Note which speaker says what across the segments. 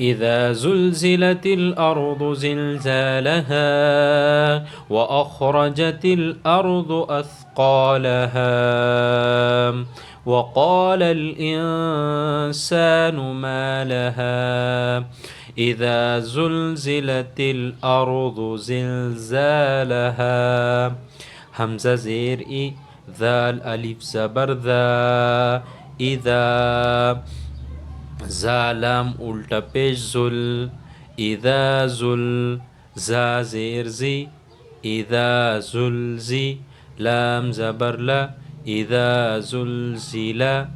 Speaker 1: إذا زلزلت الأرض زلزالها وأخرجت الأرض أثقالها وقال الإنسان ما لها إذا زلزلت الأرض زلزالها. همزة زير إي، ذال ألف زبر ذا. إذا زالام الٹا پیش زل. اذا زل زا زیر زی. اذا زلزی لام زبر لا. اذا زلزلا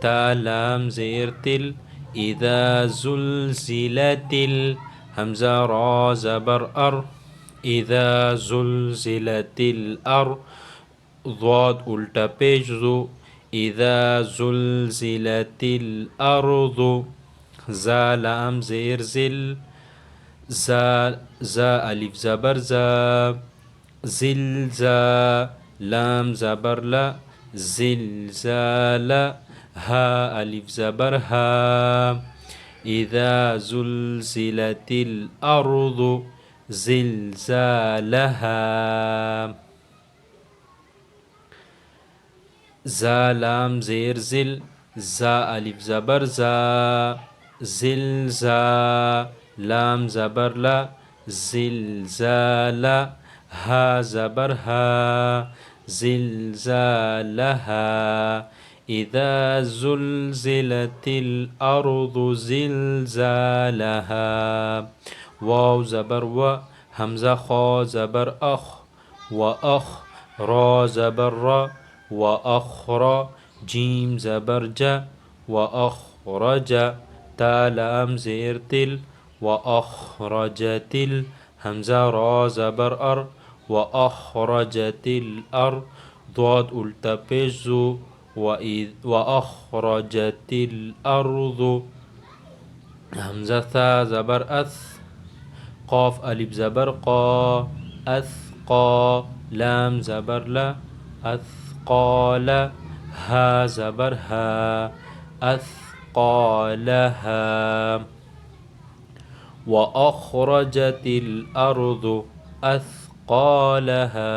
Speaker 1: تا لام زیر تل. اذا زلزلتل همزة را زبر أر. اذا زلزلت الأرض ضاد الٹا پیش زو. إذا زلزلت الأرض زا لام زير زل. زا ألف زبر زا. زلزا لام زبر لا. زلزال ها ألف زبر ها. إذا زلزلت الأرض زلزالها. زا لام زیر زل. زا ألف زبر زا. زلزا لام زبر لا. زلزالا ها زبر ها. زلزالها. إذا زلزلت الأرض زلزالها. واو زبر و. همزة خا زبر أخ. وأخ را زبر را. وأخرى جيم زبر جا. وأخرج تا لام زير تل. وأخرجت همزة را زبر أر. وأخرجت الأرض ضاد التا پیش زو. وأخرجت الأرض همزة ثا زبر أث. قاف ألف زبر قا. أثقى لام زبر لا. أثقال ها زبر ها. أثقالها. وأخرجت الأرض أثقالها.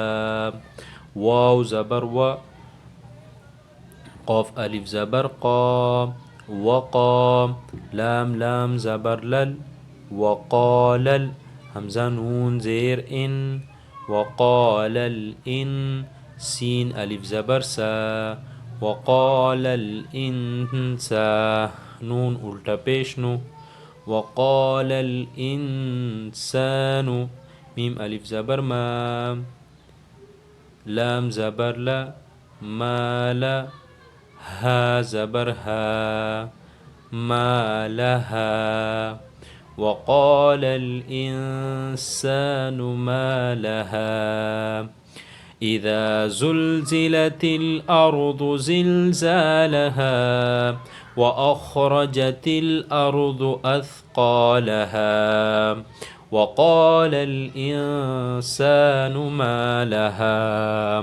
Speaker 1: واو زبر و. قاف ألف زبر قا. وقا لام زبر لل. وقال همزة نون زير إن. وقال الإن سين ألف زبر سا. وقال الإنسان نون الٹا پیش نو. وقال الإنسان ميم ألف زبر ما. لام زبر لا. ما لا ها زبر ها. ما لها. وقال الإنسان ما لها إذا زلزلت الأرض زلزالها وأخرجت الأرض أثقالها وقال الإنسان ما لها.